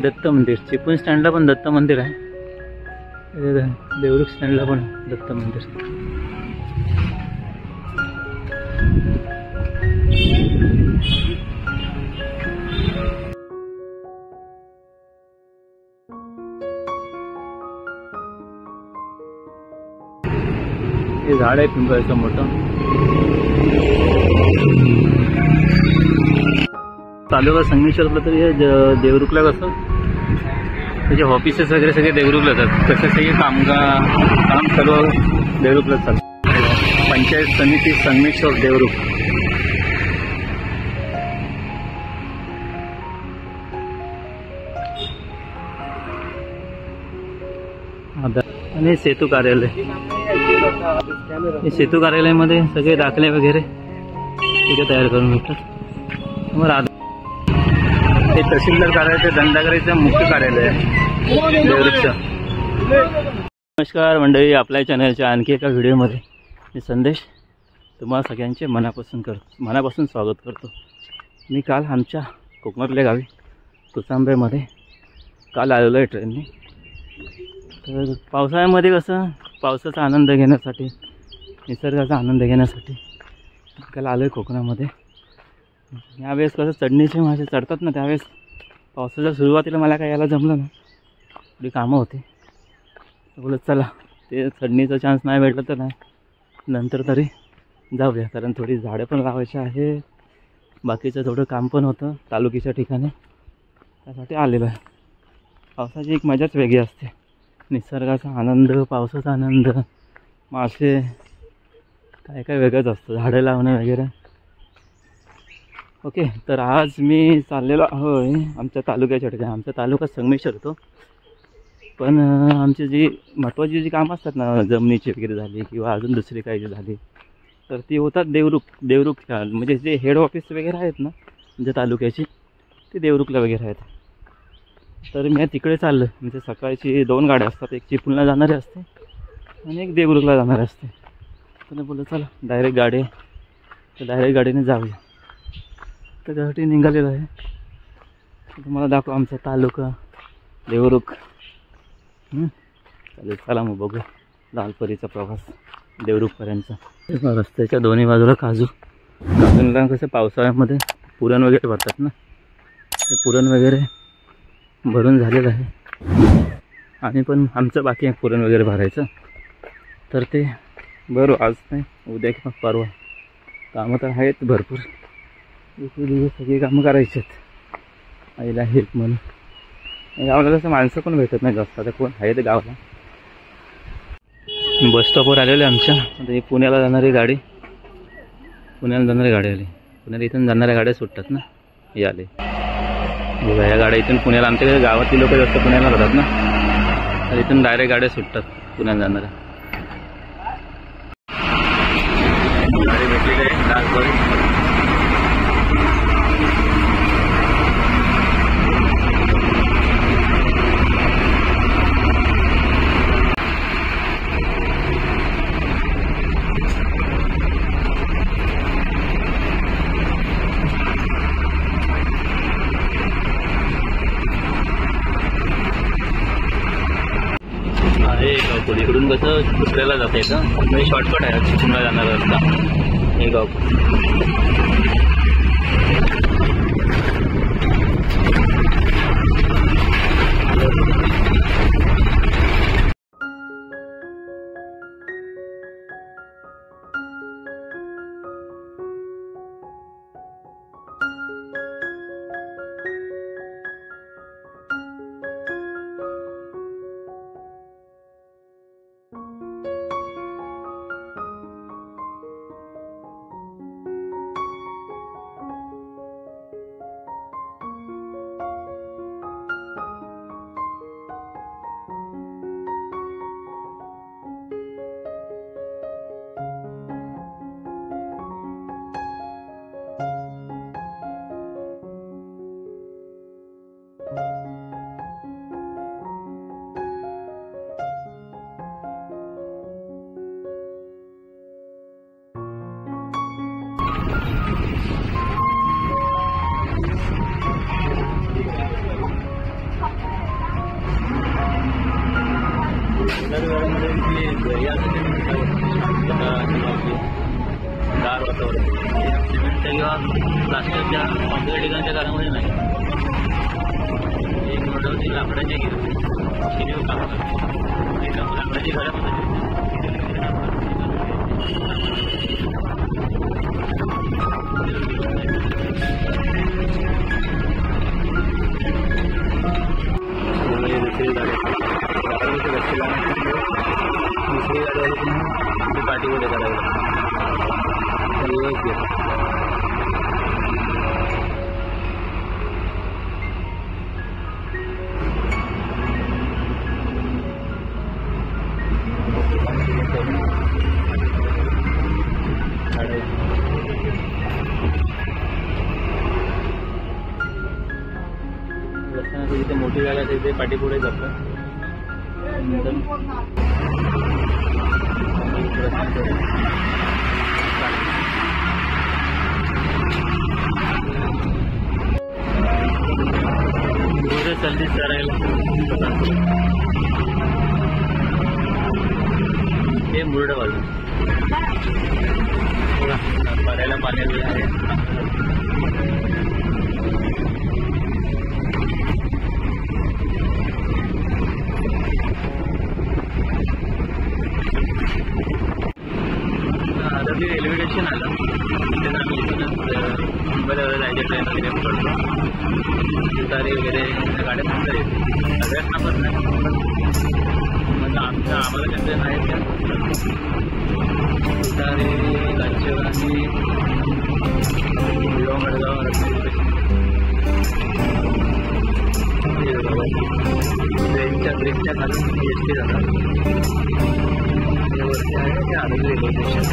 दत्त मंदिर, चिपळूण स्टँडला पण दत्त मंदिर आहे, देवरुख स्टँडला पण दत्त मंदिर. हे झाड आहे पिंपळाचं मोठं. तालुका संगमेश्वरला तरी देवरुखला कसं त्याचे ऑफिसेस वगैरे सगळे देवरुखला जातात, तसे सगळे काम सर्व देवरुखला चालतं. पंचायत समिती संगमेश्वर देवरुख. आणि सेतू कार्यालय, हे सेतू कार्यालयामध्ये सगळे दाखले वगैरे तिथे तयार करून भेटतात. मग हे तहसीलदार कार्यालय, दंडाधिकारीचं मुख्य कार्यालय आहे देवरुखचं. नमस्कार मंडळी, आपल्या चॅनलच्या आणखी एका व्हिडिओमध्ये मी संदेश तुम्हाला सगळ्यांचे मनापासून स्वागत करतो. मी काल आमच्या कोकणातल्या गावी तुचांबेमध्ये काल आलेलो आहे ट्रेनने. तर पावसाळ्यामध्ये कसं पावसाचा आनंद घेण्यासाठी, निसर्गाचा आनंद घेण्यासाठी काल आलो आहे कोकणामध्ये. यावेळेस कसं चढणीचे मासे चढतात ना, त्यावेळेस पावसाच्या सुरुवातीला मला काय यायला जमलं ना, थोडी कामं होती. बोलत चला ते चढणीचा चान्स नाही भेटला तर नाही, नंतर तरी जाऊया, कारण थोडी झाडं पण लावायची आहे, बाकीचं थोडं काम पण होतं तालुक्याच्या ठिकाणी, त्यासाठी आलेलं आहे. पावसाची एक मजाच वेगळी असते, निसर्गाचा आनंद, पावसाचा आनंद, मासे, काय काय वेगळंच असतं, झाडं लावणं वगैरे. ओके, तर आज मी चाललेलो आहे आमच्या तालुक्याच्या ठिकाणी. आमचा तालुका संगमेश्वर होतो, पण आमची जी महत्त्वाची जी कामं असतात ना, जमिनीची वगैरे झाली किंवा अजून दुसरी काही झाली, तर ती होतात देवरुख म्हणजे जे हेड ऑफिस वगैरे आहेत ना म्हणजे तालुक्याची, ती देवरुखला वगैरे आहेत. तर मी तिकडे चाललं. म्हणजे सकाळची 2 गाड्या असतात, एक चिपळूणला जाणारी असते आणि एक देवरुखला जाणारी असते. तर बोललं चला डायरेक्ट गाडी आहे, तर डायरेक्ट गाडीने जाऊया. तर त्यासाठी निघालेलं आहे. तुम्हाला दाखव आमचा तालुका देवरुख. चालेल, चला मग बघू लालपरीचा प्रवास देवरुखपर्यंतचा. रस्त्याच्या दोन्ही बाजूला काजूंना कसं पावसाळ्यामध्ये पुरण वगैरे भरतात ना, ते पुरण वगैरे भरून झालेलं आहे. आणि पण आमचं बाकी आहे पुरण वगैरे भरायचं, तर ते बरं आज नाही, उद्या किंवा परवा. कामं तर आहेत भरपूर, दिवस सगळी कामं करायची आहेत. आईला हेल्प म्हणून. गावाला तसं माणसं पण भेटत नाही जास्त, आता कोण आहे ते गावाला. बस स्टॉपवर आलेले आमच्या. आता ही पुण्याला जाणारी गाडी आली. पुण्याला इथून जाणाऱ्या गाड्या सुटतात ना, हे आले बघा, या गाड्या इथून पुण्याला, आमच्याकडे गावातील लोक जास्त पुण्याला जातात ना, तर इथून डायरेक्ट गाड्या सुटतात पुण्याला जाणाऱ्या. गाडी भेटलेली आहे लालपरी. इकडून कसं दुसऱ्याला जाता येतं, म्हणजे शॉर्टकट आहे चिपळूणला जाणारा रस्ता. हे गाव गार वातावरण सिमेंटच्या किंवा प्लास्टिकच्या कोणत्या ठिकाणच्या घरामध्ये नाही. एक मोठं होती लाकडाची शिरीव काम करते लाकडाची घरामध्ये दुसरी गाडी पाठी पुढे करावी जिथे मोठी जागा तिथे पाठी पुढे जातो. जल्दी करायला हे मुरडवालं भरायला पाण्यात आहे. आता ते रेल्वे स्टेशन आलं तिथे आम्ही इथूनच मुंबईला जायच्या ट्रेन वगैरे पडतो. तुतारी वगैरे गाड्या सुद्धा येते सगळ्यांना पण नाही म्हणजे आम्हाला ज्या ट्रेन आहेत त्या तुतारी कांचीवरती मडगाव ट्रेनच्या ब्रेकच्या खाली एस टी जातात. वरती आहे ते आरोग्य रेल्वे स्टेशन.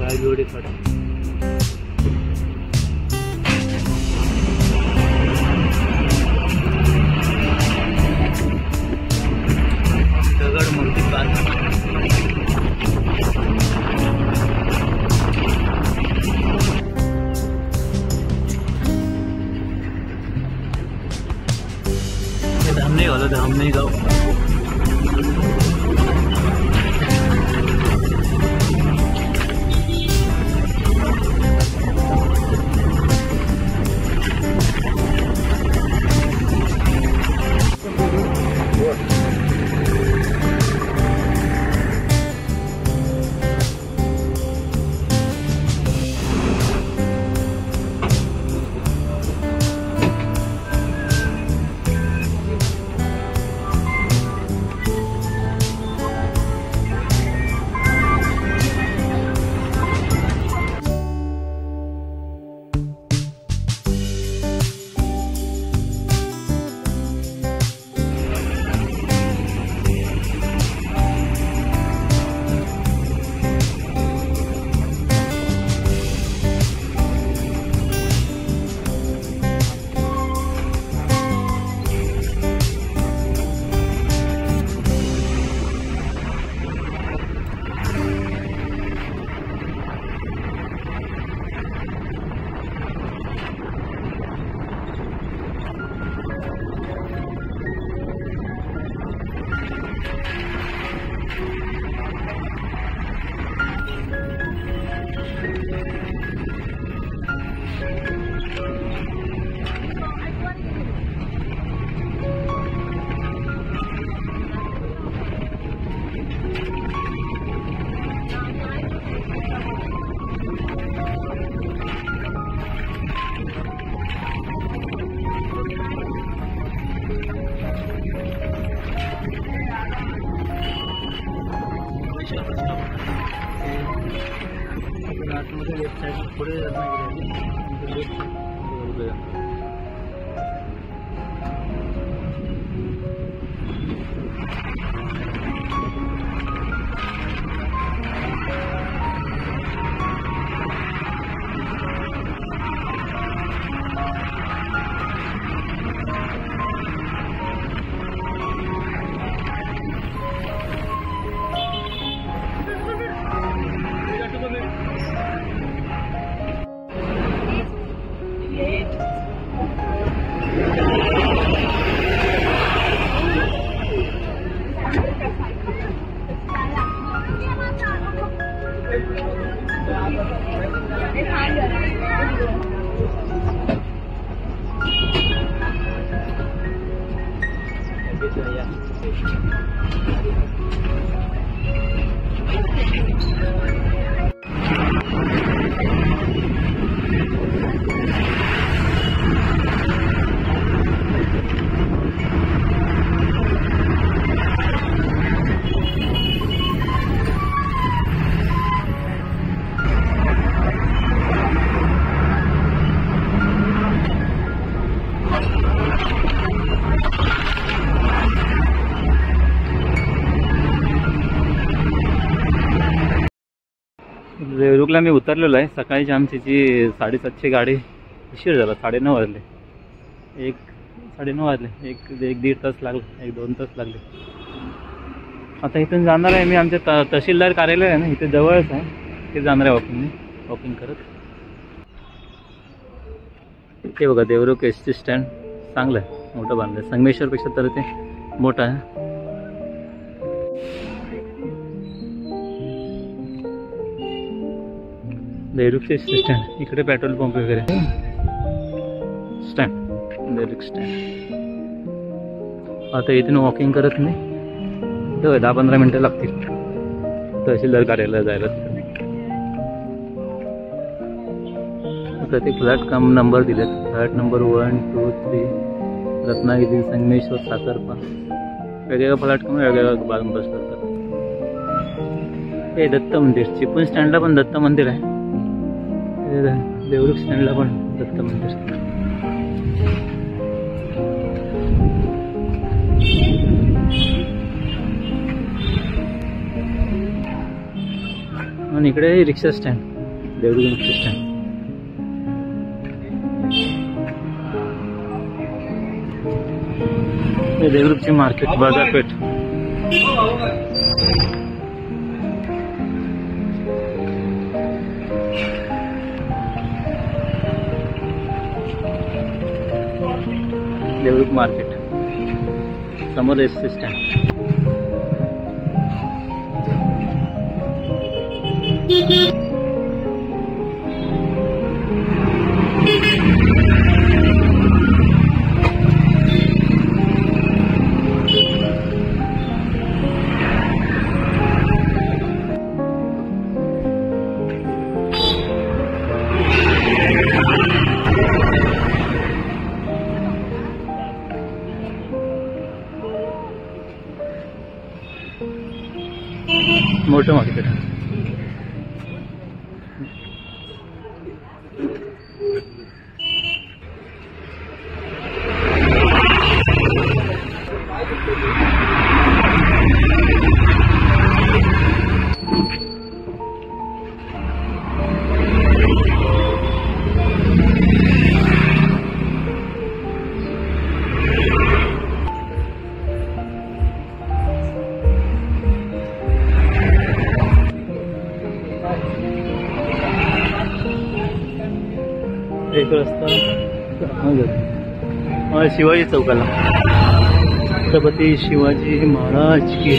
राजवाडी फाटा दगड मूर्ती पार्क धामणे वाला धामणे गाव रिक्षा बस स्टॉप आतमध्ये लेफ्ट साईड पुढे रत्नागिरी लेफ्ट साईड देवरुखला मी उतरलेलो आहे. सकाळीची आमची जी 7:30ची गाडी उशीर झाला. 9:30 वाजले. 9:30 वाजले. एक दीड तास लागले. 1-2 तास लागले. आता इथून जाणार आहे मी आमच्या तहसीलदार कार्यालय आहे ना, इथे जवळच आहे. ते जाणार आहे वॉकिंग करत. ते बघा देवरुख एसटी स्टँड चांगलं आहे, मोठं बांधलं आहे. संगमेश्वरपेक्षा तर ते मोठं आहे. देवरुखचे स्टँड इकडे पेट्रोल पंप वगैरे स्टँड देवरुख स्टँड. आता इथून वॉकिंग करत मी 10-15 मिनटं लागतील तहसीलदार कार्यालयाला जायला. आता ते फ्लॅट नंबर दिलेत. Flat number 1, 2, 3 Ratnagiri, Sangameshwar, Sakharpa. वेगवेगळ्या फ्लॅट वेगवेगळ्या बस करतात. हे दत्त मंदिर. चिपळूण स्टँडला पण दत्त मंदिर आहे. देवरुख स्टँडला पण दत्त मंदिर. आणि इकडे रिक्षा स्टँड, देवरुख रिक्षा स्टँड. देवरुखची मार्केट, बाजारपेठ. देवरुख मार्केट समोर एसटी स्टँड. मोठं मार्केट आहे. एक रस्ता शिवाजी चौकाला. छत्रपती शिवाजी महाराज की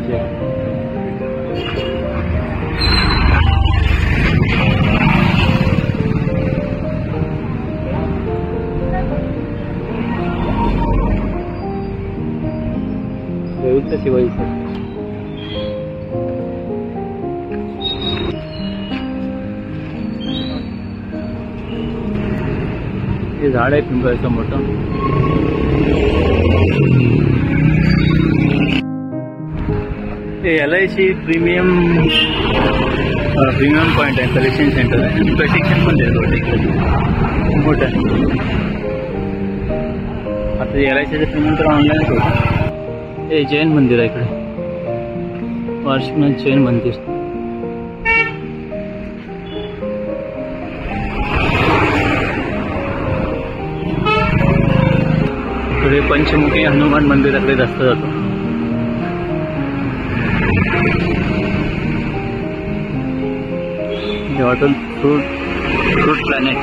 जय. देवरुखचा शिवाजी चौक. हे झाड आहे पिंपळाचं मोठं. हे LIC प्रीमियम पॉईंट आहे, कलेक्शन सेंटर आहे आणि प्रशिक्षण पण देतो मोठं आहे. आता LICचं पेमेंट तर ऑनलाईनच होतं. हे जैन मंदिर आहे इकडे, पार्श्वनाथ जैन मंदिर. इकडे पंचमुखी हनुमान मंदिराकडे रस्ता जातो. Hotel fruit planet.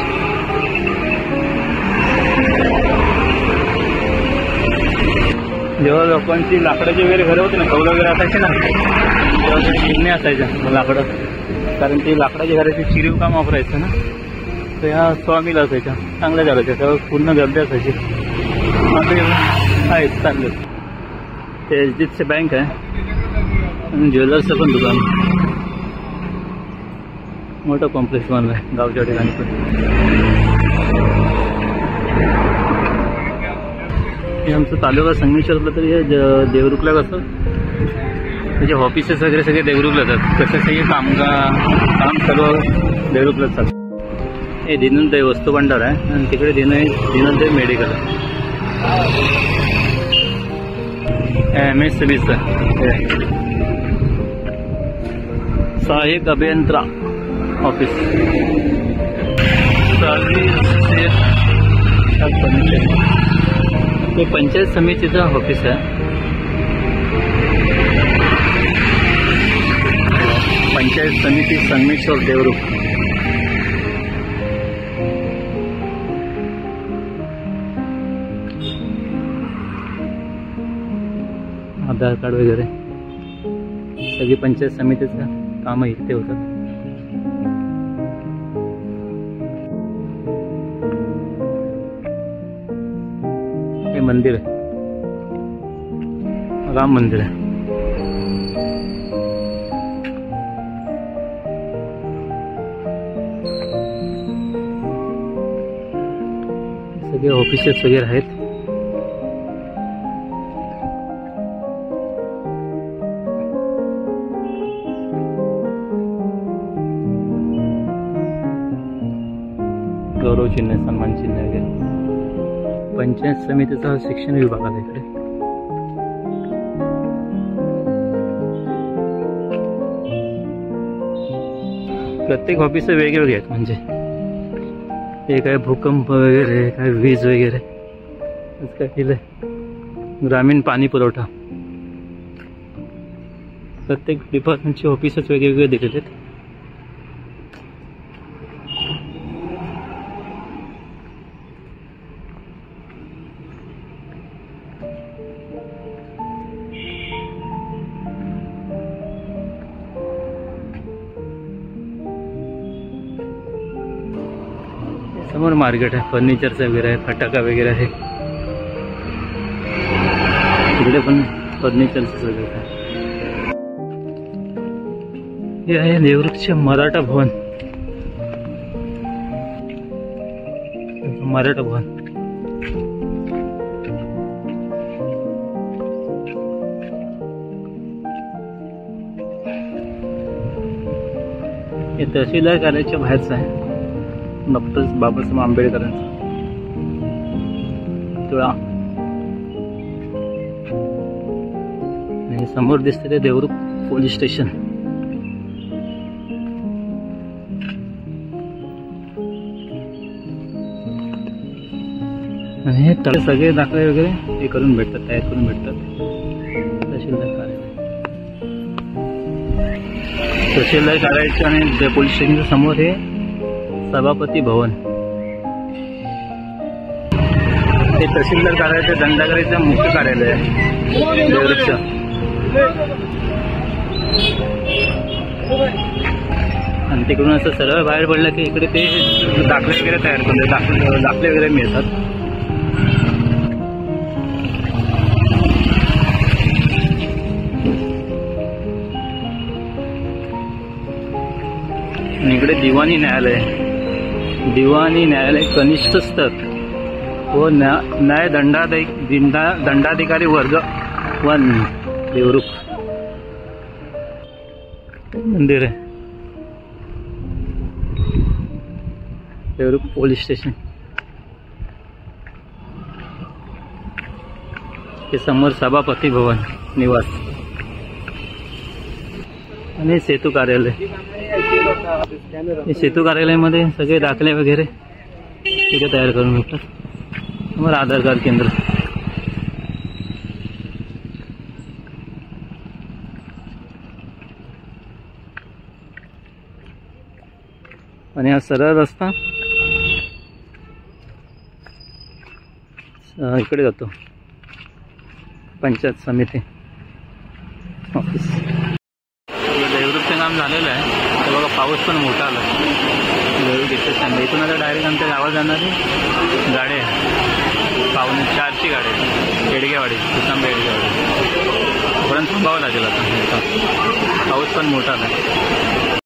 जेव्हा लोकांची लाकडाची वगैरे घरं होती ना, कौल वगैरे असायचे ना, तेव्हा चिरणे असायच्या लाकडं, कारण ती लाकडाच्या घराची चिरीव काम वापरायचं ना, तर ह्या स्वामीला असायच्या, चांगल्या चालायच्या, तेव्हा पूर्ण गर्दी असायची. आहेत चांगले. ते HDFC बँक आहे आणि ज्वेलर्सचं पण दुकान, मोठं कॉम्प्लेक्स बनलं आहे गावच्या ठिकाणी पण. हे आमचं तालुका संगमेश्वरला, तरी हे देवरुखला कसं म्हणजे ऑफिसेस वगैरे सगळे देवरुखला जातात, तसं सगळे काम सर्व देवरुखलाच चालतं. हे दीनदयाल वस्तू भंडार आहे आणि तिकडे दीनदयाल मेडिकल आहे. MSCBचं सहाय्यक अभियंता ऑफिस. हे पंचायत समितीचं ऑफिस आहे. पंचायत समिती संगमेश्वर देवरुख. आधार कार्ड वगैरे सगळी पंचायत समितीचं कामं इथे होतात. हे मंदिर आहे, राम मंदिर आहे. सगळे ऑफिसेस वगैरे आहेत. गौरव चिन्ह, सन्मान चिन्ह वगैरे. पंचायत समितीचा शिक्षण विभाग आहे इकडे. प्रत्येक ऑफिस वेगवेगळे आहेत, म्हणजे हे काय भूकंप वगैरे, काय वीज वगैरे, काय केलंय ग्रामीण पाणी पुरवठा. प्रत्येक डिपार्टमेंटचे ऑफिसच वेगवेगळे दिलेले आहेत. समोर मार्केट आहे, फर्निचरचं वगैरे आहे, फटाका वगैरे आहे. तिकडे पण फर्निचरचं वगैरे आहे. हे आहे देवरुखचे मराठा भवन. मराठा भवन हे तहसीलदार कार्यालयाच्या बाहेरचं आहे. डॉक्टर बाबासाहेब आंबेडकरांचा पुतळा. आणि समोर दिसते ते देवरुख पोलीस स्टेशन. आणि हे सगळे दाखले वगैरे हे करून भेटतात, तयार करून भेटतात. तहसीलदार कार्यालय, तहसीलदार कार्यालयाच्या आणि पोलीस स्टेशनच्या समोर हे सभापती भवन. हे तहसीलदार कार्यालयाचे दंडाधिकारीचं मुख्य कार्यालय आहे देवरुखचं. आणि तिकडून असं सरळ बाहेर पडलं की इकडे ते दाखले वगैरे तयार करतात, दाखले वगैरे मिळतात. आणि इकडे दिवाणी न्यायालय, दिवाणी न्यायालय कनिष्ठ स्तर व न्याय दंडाधिकारी वर्ग 1 देवरुख. मंदिर आहे. Devrukh police station. हे समोर सभापती भवन निवास आणि सेतू कार्यालय. हे सेतू कार्यालयामध्ये सगळे दाखले वगैरे तिथे तयार करून भेटतात. समोर आधार कार्ड केंद्र. आणि हा सरळ रस्ता इकडे जातो पंचायत समिती ऑफिस. देवरुखचं काम झालेलं आहे. तर बघा पाऊस पण मोठा आला. देवरुख स्टेशन इथून आता डायरेक्ट आमच्या गावात जाणारी गाडी आहे. 4:45ची गाडी आहे. येडगेवाडी तुतांबे येडगेवाडी पर्यंत थांबावं लागेल आता. पाऊस पण मोठा आला.